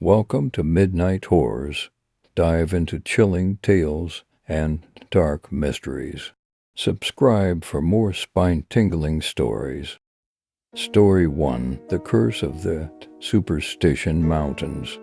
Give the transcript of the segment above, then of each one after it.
Welcome to Midnight Horrors. Dive into chilling tales and dark mysteries. Subscribe for more spine-tingling stories. Story 1: The Curse of the Superstition Mountains.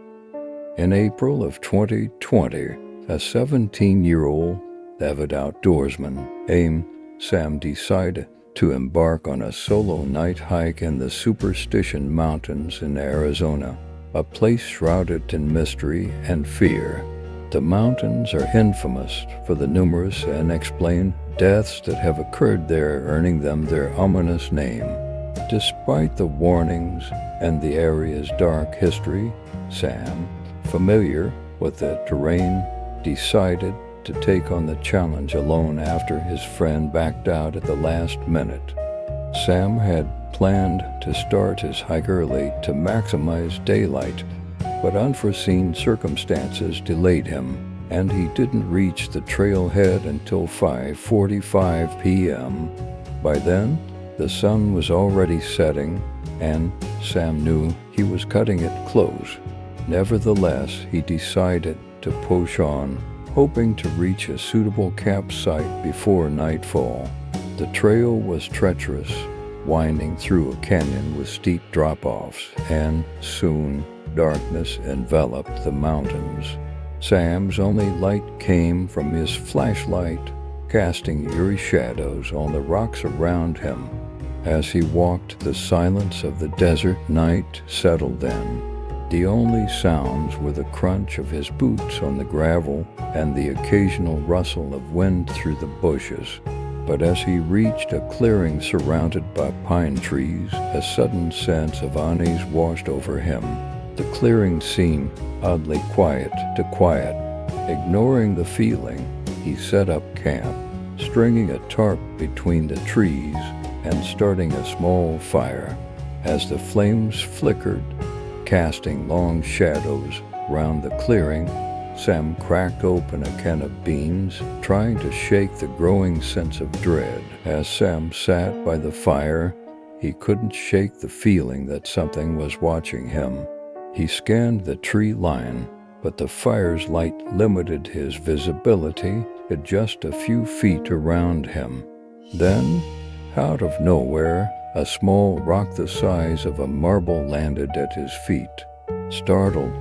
In April of 2020, a 17-year-old avid outdoorsman, Sam, decided to embark on a solo night hike in the Superstition Mountains in Arizona, a place shrouded in mystery and fear. The mountains are infamous for the numerous and unexplained deaths that have occurred there, earning them their ominous name. Despite the warnings and the area's dark history, Sam, familiar with the terrain, decided to take on the challenge alone after his friend backed out at the last minute. Sam had planned to start his hike early to maximize daylight, but unforeseen circumstances delayed him, and he didn't reach the trailhead until 5:45 p.m. By then, the sun was already setting, and Sam knew he was cutting it close. Nevertheless, he decided to push on, hoping to reach a suitable campsite before nightfall. The trail was treacherous, winding through a canyon with steep drop-offs, and soon darkness enveloped the mountains. Sam's only light came from his flashlight, casting eerie shadows on the rocks around him. As he walked, the silence of the desert night settled in. The only sounds were the crunch of his boots on the gravel and the occasional rustle of wind through the bushes. But as he reached a clearing surrounded by pine trees, a sudden sense of unease washed over him. The clearing seemed oddly quiet. Ignoring the feeling, he set up camp, stringing a tarp between the trees and starting a small fire. As the flames flickered, casting long shadows round the clearing, Sam cracked open a can of beans, trying to shake the growing sense of dread. As Sam sat by the fire, he couldn't shake the feeling that something was watching him. He scanned the tree line, but the fire's light limited his visibility at just a few feet around him. Then, out of nowhere, a small rock the size of a marble landed at his feet. Startled,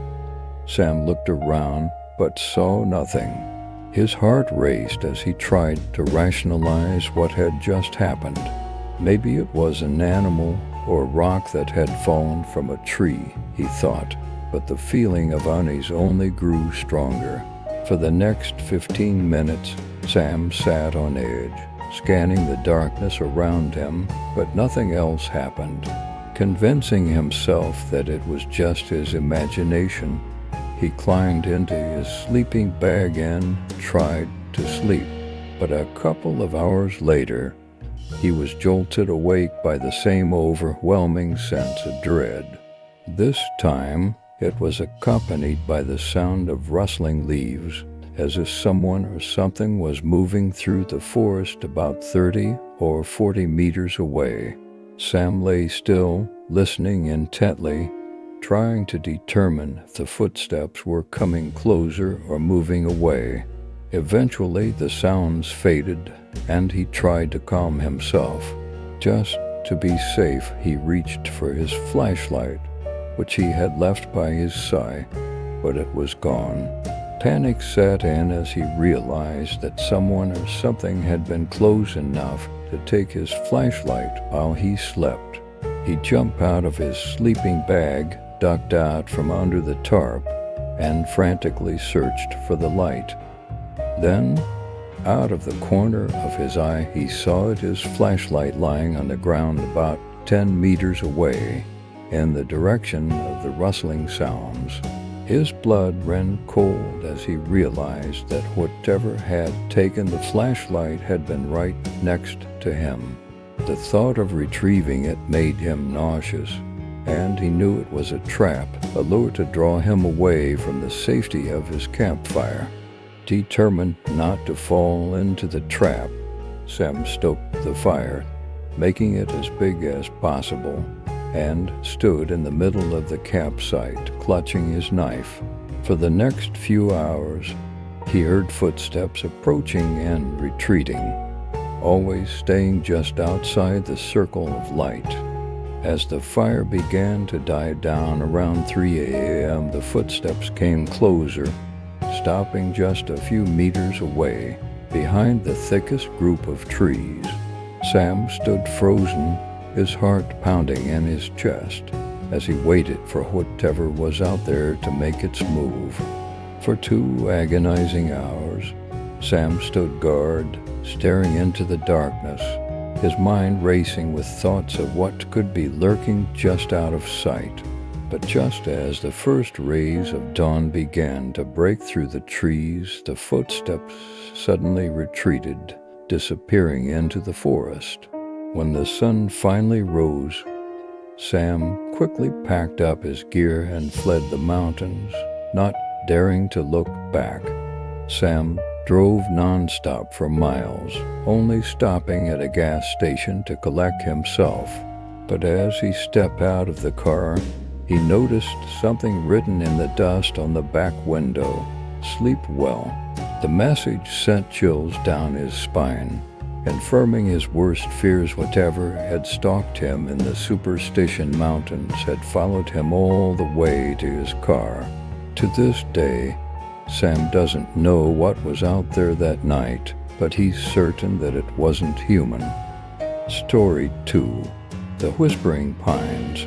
Sam looked around but saw nothing. His heart raced as he tried to rationalize what had just happened. Maybe it was an animal or rock that had fallen from a tree, he thought, but the feeling of unease only grew stronger. For the next 15 minutes, Sam sat on edge, scanning the darkness around him, but nothing else happened. Convincing himself that it was just his imagination, he climbed into his sleeping bag and tried to sleep. But a couple of hours later, he was jolted awake by the same overwhelming sense of dread. This time, it was accompanied by the sound of rustling leaves, as if someone or something was moving through the forest about 30 or 40 meters away. Sam lay still, listening intently, trying to determine if the footsteps were coming closer or moving away. Eventually, the sounds faded, and he tried to calm himself. Just to be safe, he reached for his flashlight, which he had left by his side, but it was gone. Panic set in as he realized that someone or something had been close enough to take his flashlight while he slept. He jumped out of his sleeping bag, ducked out from under the tarp, and frantically searched for the light. Then, out of the corner of his eye, he saw his flashlight lying on the ground about 10 meters away, in the direction of the rustling sounds. His blood ran cold as he realized that whatever had taken the flashlight had been right next to him. The thought of retrieving it made him nauseous, and he knew it was a trap, a lure to draw him away from the safety of his campfire. Determined not to fall into the trap, Sam stoked the fire, making it as big as possible, and stood in the middle of the campsite, clutching his knife. For the next few hours, he heard footsteps approaching and retreating, always staying just outside the circle of light. As the fire began to die down around 3 a.m., the footsteps came closer, stopping just a few meters away, behind the thickest group of trees. Sam stood frozen, his heart pounding in his chest, as he waited for whatever was out there to make its move. For 2 agonizing hours, Sam stood guard, staring into the darkness, his mind racing with thoughts of what could be lurking just out of sight. But just as the first rays of dawn began to break through the trees, the footsteps suddenly retreated, disappearing into the forest. When the sun finally rose, Sam quickly packed up his gear and fled the mountains, not daring to look back. Sam drove nonstop for miles, only stopping at a gas station to collect himself. But as he stepped out of the car, he noticed something written in the dust on the back window: "Sleep well." The message sent chills down his spine, confirming his worst fears. Whatever had stalked him in the Superstition Mountains had followed him all the way to his car. To this day, Sam doesn't know what was out there that night, but he's certain that it wasn't human. Story 2. The Whispering Pines.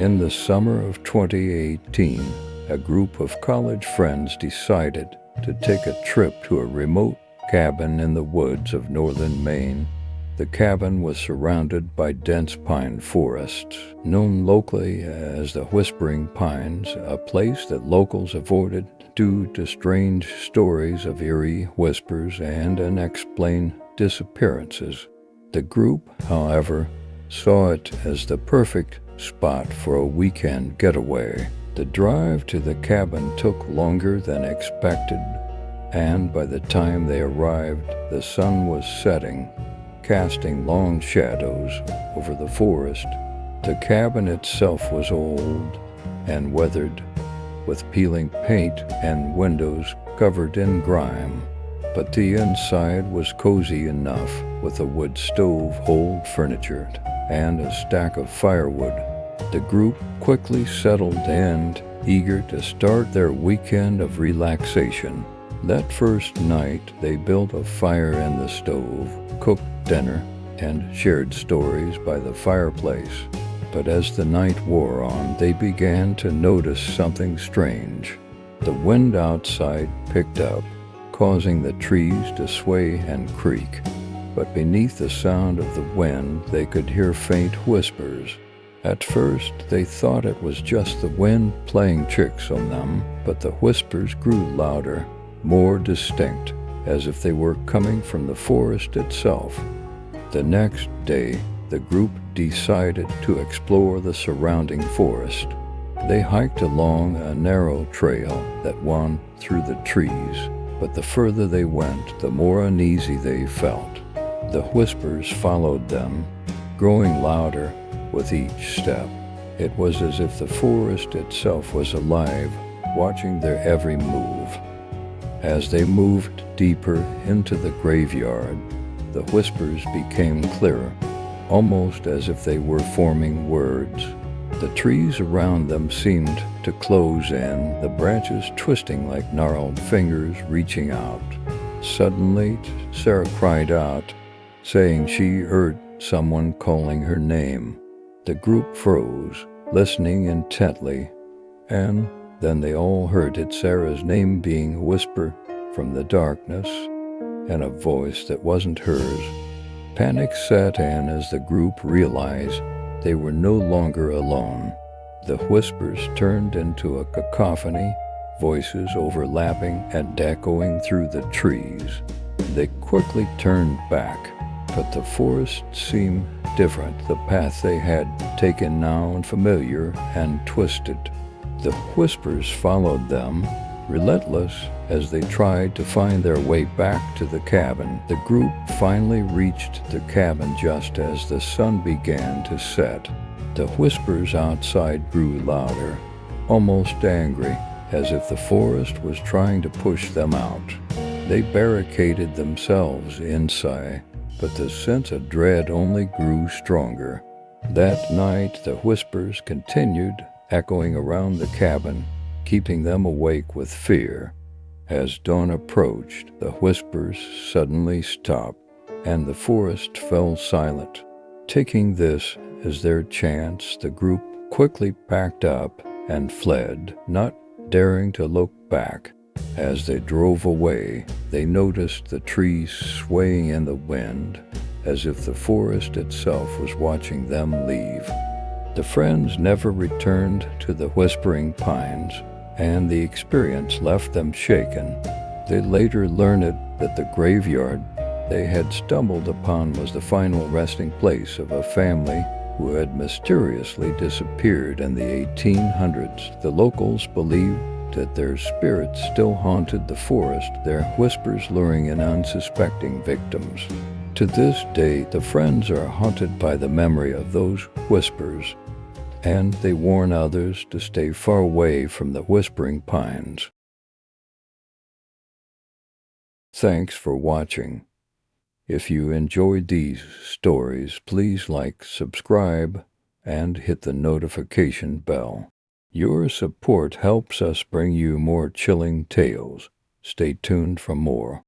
In the summer of 2018, a group of college friends decided to take a trip to a remote cabin in the woods of northern Maine. The cabin was surrounded by dense pine forests, known locally as the Whispering Pines, a place that locals avoided due to strange stories of eerie whispers and unexplained disappearances. The group, however, saw it as the perfect spot for a weekend getaway. The drive to the cabin took longer than expected, and by the time they arrived, the sun was setting, casting long shadows over the forest. The cabin itself was old and weathered, with peeling paint and windows covered in grime, but the inside was cozy enough, with a wood stove, old furniture, and a stack of firewood. The group quickly settled in, eager to start their weekend of relaxation. That first night, they built a fire in the stove, cooked dinner, and shared stories by the fireplace. But as the night wore on, they began to notice something strange. The wind outside picked up, causing the trees to sway and creak. But beneath the sound of the wind, they could hear faint whispers. At first, they thought it was just the wind playing tricks on them, but the whispers grew louder, more distinct, as if they were coming from the forest itself. The next day, the group decided to explore the surrounding forest. They hiked along a narrow trail that wound through the trees, but the further they went, the more uneasy they felt. The whispers followed them, growing louder with each step. It was as if the forest itself was alive, watching their every move. As they moved deeper into the graveyard, the whispers became clearer, almost as if they were forming words. The trees around them seemed to close in, the branches twisting like gnarled fingers reaching out. Suddenly, Sarah cried out, saying she heard someone calling her name. The group froze, listening intently, and then they all heard it, Sarah's name being whispered from the darkness, and a voice that wasn't hers. Panic set in as the group realized they were no longer alone. The whispers turned into a cacophony, voices overlapping and echoing through the trees. They quickly turned back, but the forest seemed different. The path they had taken now unfamiliar and twisted. The whispers followed them, relentless as they tried to find their way back to the cabin. The group finally reached the cabin just as the sun began to set. The whispers outside grew louder, almost angry, as if the forest was trying to push them out. They barricaded themselves inside, but the sense of dread only grew stronger. That night, the whispers continued, echoing around the cabin, keeping them awake with fear. As dawn approached, the whispers suddenly stopped, and the forest fell silent. Taking this as their chance, the group quickly packed up and fled, not daring to look back. As they drove away, they noticed the trees swaying in the wind, as if the forest itself was watching them leave. The friends never returned to the Whispering Pines, and the experience left them shaken. They later learned that the graveyard they had stumbled upon was the final resting place of a family who had mysteriously disappeared in the 1800s. The locals believed that their spirits still haunted the forest, their whispers luring in unsuspecting victims. To this day, the friends are haunted by the memory of those whispers, and they warn others to stay far away from the Whispering Pines. Thanks for watching. If you enjoyed these stories, please like, subscribe, and hit the notification bell. Your support helps us bring you more chilling tales. Stay tuned for more.